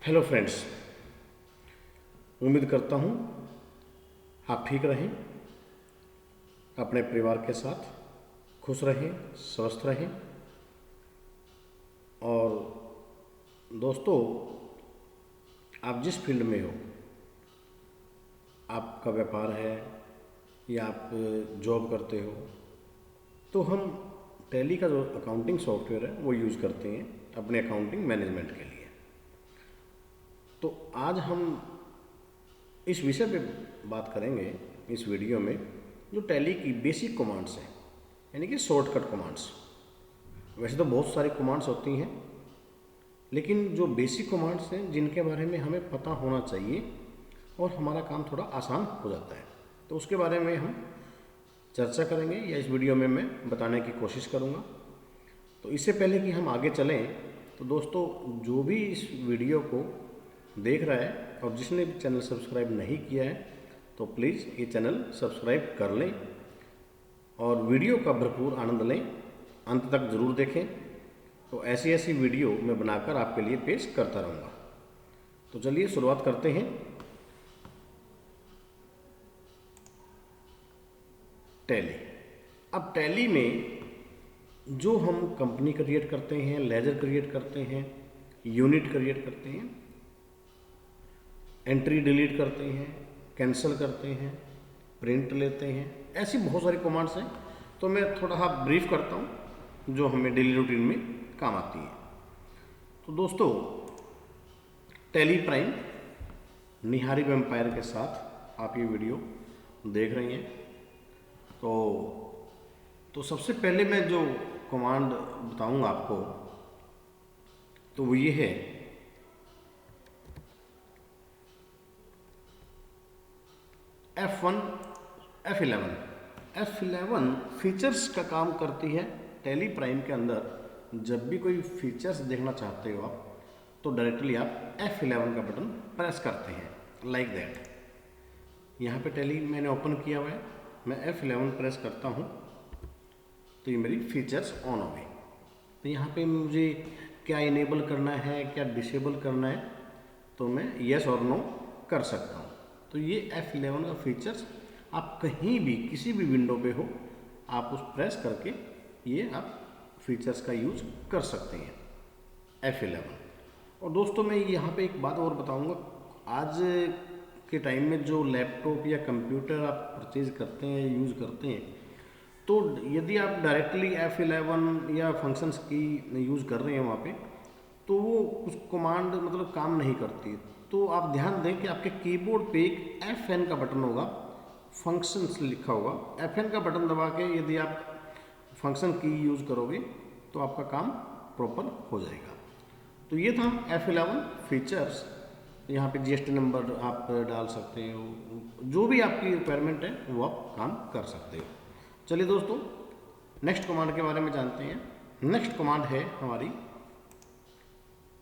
Hello friends, उम्मीद करता हूँ आप ठीक रहें, अपने परिवार के साथ खुश रहें, स्वस्थ रहें। और दोस्तों, आप जिस फील्ड में हो, आपका व्यापार है या आप जॉब करते हो, तो हम टैली का जो अकाउंटिंग सॉफ्टवेयर है वो यूज़ करते हैं अपने अकाउंटिंग मैनेजमेंट के लिए। तो आज हम इस विषय पे बात करेंगे इस वीडियो में, जो टैली की बेसिक कमांड्स हैं, यानी कि शॉर्टकट कमांड्स। वैसे तो बहुत सारी कमांड्स होती हैं, लेकिन जो बेसिक कमांड्स हैं जिनके बारे में हमें पता होना चाहिए और हमारा काम थोड़ा आसान हो जाता है, तो उसके बारे में हम चर्चा करेंगे या इस वीडियो में मैं बताने की कोशिश करूँगा। तो इससे पहले कि हम आगे चलें, तो दोस्तों, जो भी इस वीडियो को देख रहा है और जिसने भी चैनल सब्सक्राइब नहीं किया है, तो प्लीज़ ये चैनल सब्सक्राइब कर लें और वीडियो का भरपूर आनंद लें, अंत तक ज़रूर देखें। तो ऐसी ऐसी वीडियो मैं बनाकर आपके लिए पेश करता रहूँगा। तो चलिए शुरुआत करते हैं। टैली। अब टैली में जो हम कंपनी क्रिएट करते हैं, लेजर क्रिएट करते हैं, यूनिट क्रिएट करते हैं, एंट्री डिलीट करते हैं, कैंसिल करते हैं, प्रिंट लेते हैं, ऐसी बहुत सारी कमांड्स हैं। तो मैं थोड़ा सा ब्रीफ करता हूँ जो हमें डेली रूटीन में काम आती है। तो दोस्तों, टैली प्राइम निहारी वेम्पायर के साथ आप ये वीडियो देख रही हैं। तो सबसे पहले मैं जो कमांड बताऊंगा आपको, तो वो ये है F1 F11। F11 फीचर्स का काम करती है टैली प्राइम के अंदर। जब भी कोई फीचर्स देखना चाहते हो आप, तो डायरेक्टली आप F11 का बटन प्रेस करते हैं, लाइक दैट। यहाँ पे टैली मैंने ओपन किया हुआ है, मैं F11 प्रेस करता हूँ तो ये मेरी फीचर्स ऑन हो गई। तो यहाँ पे मुझे क्या इनेबल करना है, क्या डिसेबल करना है, तो मैं यस और नो कर सकता हूँ। तो ये F11 का फीचर्स आप कहीं भी किसी भी विंडो पे हो, आप उस प्रेस करके ये आप फीचर्स का यूज कर सकते हैं F11। और दोस्तों, मैं यहाँ पे एक बात और बताऊँगा। आज के टाइम में जो लैपटॉप या कंप्यूटर आप परचेज करते हैं, यूज़ करते हैं, तो यदि आप डायरेक्टली F11 या फंक्शंस की यूज़ कर रहे हैं वहाँ पे, तो वो कुछ कमांड मतलब काम नहीं करती। तो आप ध्यान दें कि आपके कीबोर्ड पे एक Fn का बटन होगा, फंक्शंस लिखा होगा। Fn का बटन दबा के यदि आप फंक्शन की यूज़ करोगे तो आपका काम प्रॉपर हो जाएगा। तो ये था F11 फीचर्स। यहाँ पे GST नंबर आप डाल सकते हो, जो भी आपकी रिक्वायरमेंट है वो आप काम कर सकते हो। चलिए दोस्तों, नेक्स्ट कमांड के बारे में जानते हैं। नेक्स्ट कमांड है हमारी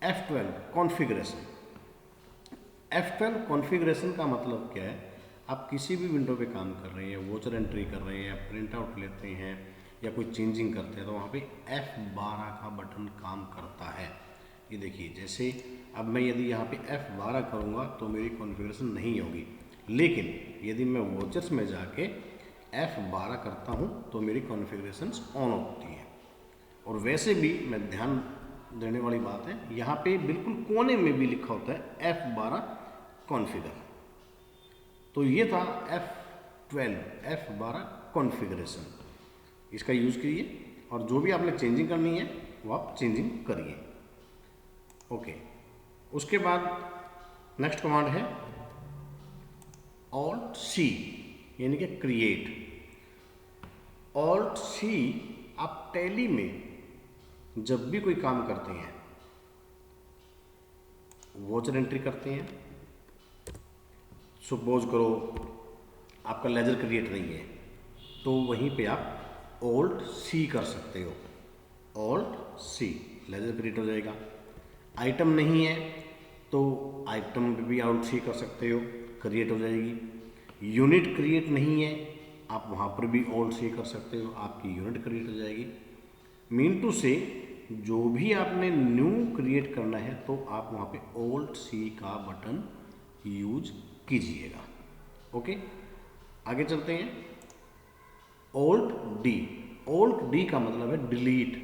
F12 कॉन्फ़िगरेशन। F12 कॉन्फ़िगरेशन का मतलब क्या है? आप किसी भी विंडो पे काम कर रहे हैं, वोचर एंट्री कर रहे हैं, या प्रिंट आउट लेते हैं या कोई चेंजिंग करते हैं, तो वहाँ पे F12 का बटन काम करता है। ये देखिए, जैसे अब मैं यदि यहाँ पे F12 करूँगा तो मेरी कॉन्फ़िगरेशन नहीं होगी, लेकिन यदि मैं वोचर्स में जाके F12 करता हूँ तो मेरी कॉन्फ़िगरेशंस ऑन होती हैं। और वैसे भी मैं ध्यान देने वाली बात है, यहाँ पे बिल्कुल कोने में भी लिखा होता है F12 कॉन्फ़िगर। तो ये था F12 कॉन्फ़िगरेशन। इसका यूज़ कीजिए और जो भी आपने चेंजिंग करनी है वो आप चेंजिंग करिए। ओके, उसके बाद नेक्स्ट कमांड है Alt-C, यानी कि क्रिएट। Alt-C आप टैली में जब भी कोई काम करते हैं, वोचर एंट्री करते हैं, सपोज करो आपका लेजर क्रिएट नहीं है, तो वहीं पे आप Alt-C कर सकते हो। Alt-C, लेजर क्रिएट हो जाएगा। आइटम नहीं है तो आइटम पे भी Alt-C कर सकते हो, क्रिएट हो जाएगी। यूनिट क्रिएट नहीं है, आप वहाँ पर भी Alt-C कर सकते हो, आपकी यूनिट क्रिएट हो जाएगी। मीन टू से जो भी आपने न्यू क्रिएट करना है तो आप वहाँ पे Alt C का बटन यूज कीजिएगा। ओके, आगे चलते हैं। Alt D का मतलब है डिलीट।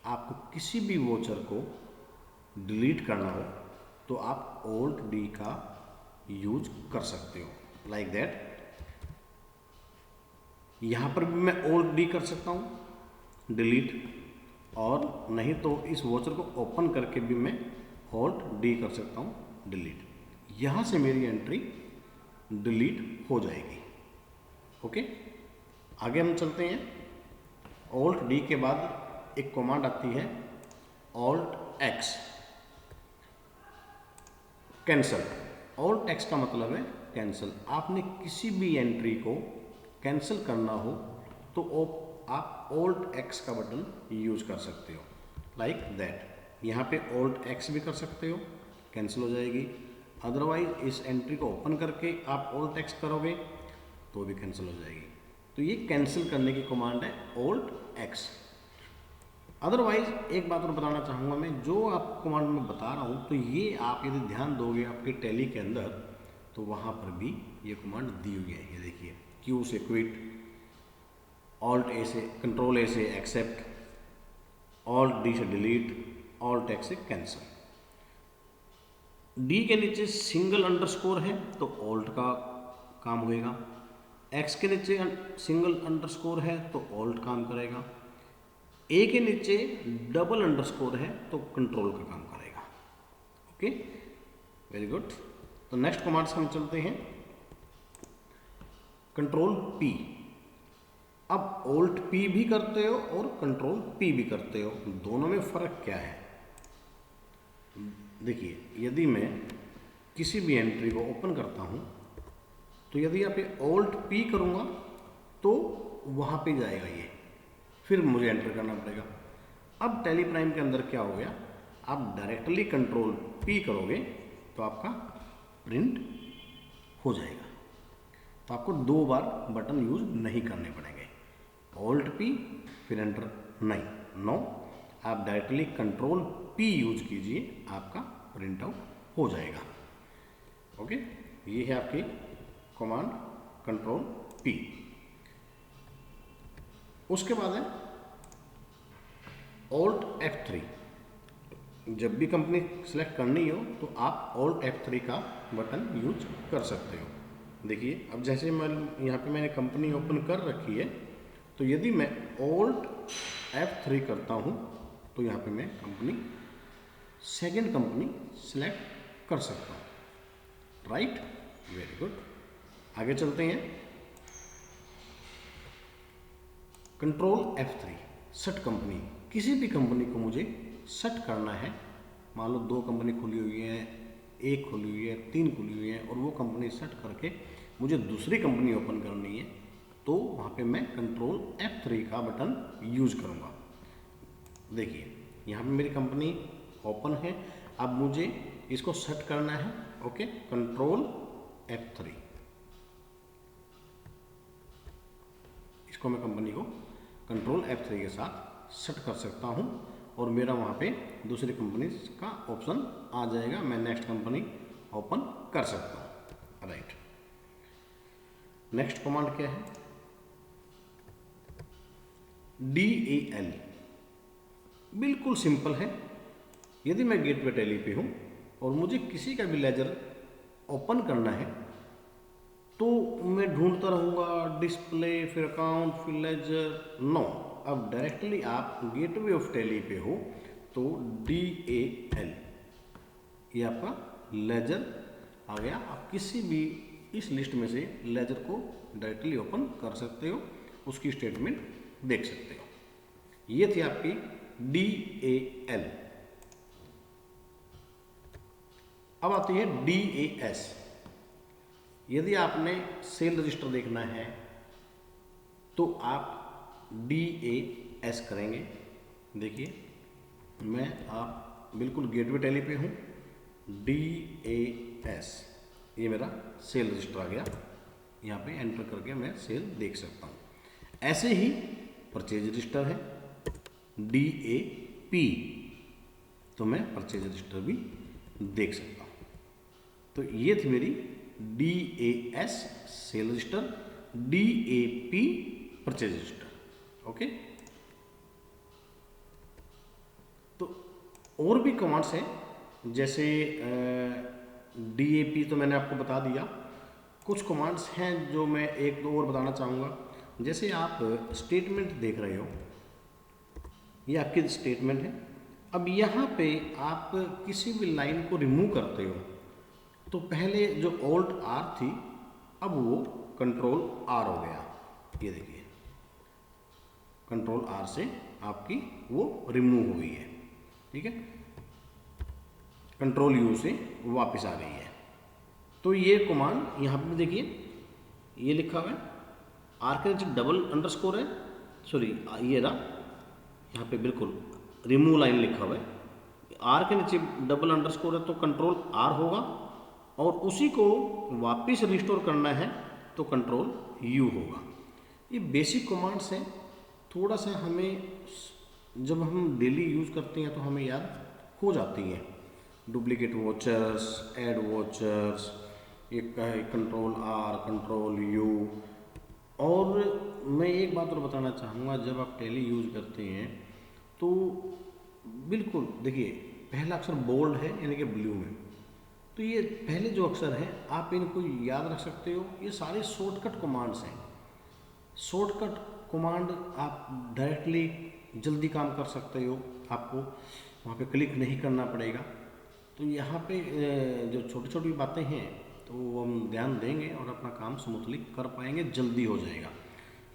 आपको किसी भी वोचर को डिलीट करना हो तो आप Alt D का यूज कर सकते हो, लाइक दैट। यहाँ पर भी मैं Alt D कर सकता हूँ डिलीट, और नहीं तो इस वोचर को ओपन करके भी मैं Alt D कर सकता हूँ डिलीट। यहाँ से मेरी एंट्री डिलीट हो जाएगी। ओके, आगे हम चलते हैं। Alt D के बाद एक कमांड आती है Alt X, cancel. Alt X का मतलब है कैंसल। आपने किसी भी एंट्री को कैंसिल करना हो तो आप Alt X का बटन यूज कर सकते हो, लाइक दैट। यहाँ पे Alt X भी कर सकते हो, कैंसिल हो जाएगी। अदरवाइज इस एंट्री को ओपन करके आप Alt X करोगे तो भी कैंसिल हो जाएगी। तो ये कैंसिल करने की कमांड है Alt X। अदरवाइज एक बात और बताना चाहूँगा मैं, जो आपको कमांड में बता रहा हूँ तो ये आप यदि ध्यान दोगे आपके टैली के अंदर तो वहाँ पर भी ये कमांड दी हुई है। ये देखिए, Q से क्विट, Alt A से, Control A से एक्सेप्ट, Alt D से डिलीट, Alt X से कैंसिल। D के नीचे सिंगल अंडरस्कोर है तो Alt का काम होएगा। X के नीचे सिंगल अंडरस्कोर है तो Alt काम करेगा। A के नीचे डबल अंडरस्कोर है तो कंट्रोल का काम करेगा। Okay, very good. तो नेक्स्ट कमांड से हम चलते हैं कंट्रोल P। अब Alt P भी करते हो और कंट्रोल P भी करते हो, दोनों में फर्क क्या है? देखिए, यदि मैं किसी भी एंट्री को ओपन करता हूं तो यदि यहाँ पे Alt P करूंगा तो वहां पे जाएगा ये, फिर मुझे एंटर करना पड़ेगा। अब टैली प्राइम के अंदर क्या हो गया, आप डायरेक्टली कंट्रोल P करोगे तो आपका प्रिंट हो जाएगा। तो आपको 2 बार बटन यूज नहीं करने पड़ेंगे। Alt P फिर एंटर नहीं, नो, आप डायरेक्टली कंट्रोल P यूज कीजिए, आपका प्रिंट आउट हो जाएगा। ओके, ये है आपकी कमांड कंट्रोल P। उसके बाद है Alt F3। जब भी कंपनी सेलेक्ट करनी हो तो आप Alt F3 का बटन यूज कर सकते हो। देखिए, अब जैसे मैं यहाँ पे मैंने कंपनी ओपन कर रखी है तो यदि मैं Alt F3 करता हूँ तो यहाँ पे मैं सेकेंड कंपनी सेलेक्ट कर सकता हूँ, राइट, वेरी गुड। आगे चलते हैं। Control F3 set company. किसी भी कंपनी को मुझे सेट करना है, मान लो 2 कंपनी खुली हुई है, 1 खुली हुई है, 3 खुली हुई है, और वो कंपनी सेट करके मुझे दूसरी कंपनी ओपन करनी है तो वहाँ पे मैं कंट्रोल F3 का बटन यूज करूँगा। देखिए, यहाँ पे मेरी कंपनी ओपन है, अब मुझे इसको सेट करना है। ओके, कंट्रोल F3, इसको मैं कंपनी को कंट्रोल F3 के साथ सेट कर सकता हूँ और मेरा वहाँ पे दूसरी कंपनी का ऑप्शन आ जाएगा, मैं नेक्स्ट कंपनी ओपन कर सकता हूँ, राइट। नेक्स्ट कमांड क्या है, DAL। बिल्कुल सिंपल है। यदि मैं गेटवे टैली पे हूँ और मुझे किसी का भी लेजर ओपन करना है तो मैं ढूंढता रहूँगा डिस्प्ले, फिर अकाउंट, फिर लेजर, नो। अब डायरेक्टली आप गेटवे ऑफ टैली पे हो तो DAL, ये आपका लेजर आ गया। आप किसी भी इस लिस्ट में से लेजर को डायरेक्टली ओपन कर सकते हो, उसकी स्टेटमेंट देख सकते हो। ये थी आपकी DAL। अब आती है DAS। यदि आपने सेल रजिस्टर देखना है तो आप DAS करेंगे। देखिए, मैं आप बिल्कुल गेटवे टैली पे हूँ, DAS, ये मेरा सेल रजिस्टर आ गया। यहाँ पे एंटर करके मैं सेल देख सकता हूँ। ऐसे ही परचेज रजिस्टर है, DAP। पी, तो मैं परचेज रजिस्टर भी देख सकता हूँ। तो ये थी मेरी DAS cell register, DAP purchase register. Okay, तो और भी कमांड्स हैं, जैसे DAP तो मैंने आपको बता दिया। कुछ कमांड्स हैं जो मैं एक दो और बताना चाहूँगा। जैसे आप स्टेटमेंट देख रहे हो, ये आपकी स्टेटमेंट है। अब यहाँ पे आप किसी भी लाइन को रिमूव करते हो तो पहले जो Alt R थी, अब वो Ctrl R हो गया। ये देखिए, Ctrl R से आपकी वो रिमूव हुई है, ठीक है। Ctrl U से वापस आ गई है। तो ये कमांड यहाँ पे देखिए, ये लिखा हुआ है R के नीचे डबल अंडरस्कोर है, सॉरी ये रहा, यहाँ पे बिल्कुल रिमूव लाइन लिखा हुआ है। R के नीचे डबल अंडरस्कोर है तो Ctrl R होगा, और उसी को वापस रिस्टोर करना है तो Ctrl U होगा। ये बेसिक कमांड्स हैं, थोड़ा सा हमें जब हम डेली यूज़ करते हैं तो हमें याद हो जाती हैं। डुप्लीकेट वॉचर्स, ऐड वॉचर्स, ये Ctrl R, Ctrl U। और मैं एक बात और बताना चाहूँगा, जब आप टैली यूज़ करते हैं तो बिल्कुल देखिए, पहला अक्षर बोल्ड है यानी कि ब्लू में, तो ये पहले जो अक्षर हैं आप इनको याद रख सकते हो। ये सारे शॉर्टकट कमांड्स हैं। शॉर्टकट कमांड आप डायरेक्टली जल्दी काम कर सकते हो, आपको वहाँ पे क्लिक नहीं करना पड़ेगा। तो यहाँ पे जो छोटी छोटी बातें हैं तो वो हम ध्यान देंगे और अपना काम स्मूथली कर पाएंगे, जल्दी हो जाएगा।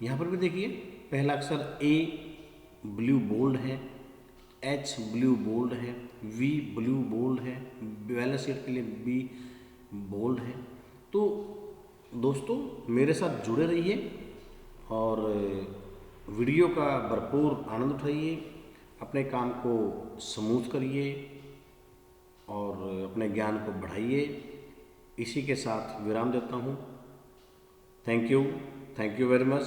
यहाँ पर भी देखिए, पहला अक्षर A ब्लू बोल्ड है, H ब्लू बोल्ड है, V ब्लू बोल्ड है, बैलेंस शीट के लिए B बोल्ड है। तो दोस्तों मेरे साथ जुड़े रहिए और वीडियो का भरपूर आनंद उठाइए, अपने काम को स्मूथ करिए और अपने ज्ञान को बढ़ाइए। इसी के साथ विराम देता हूँ। Thank you very much.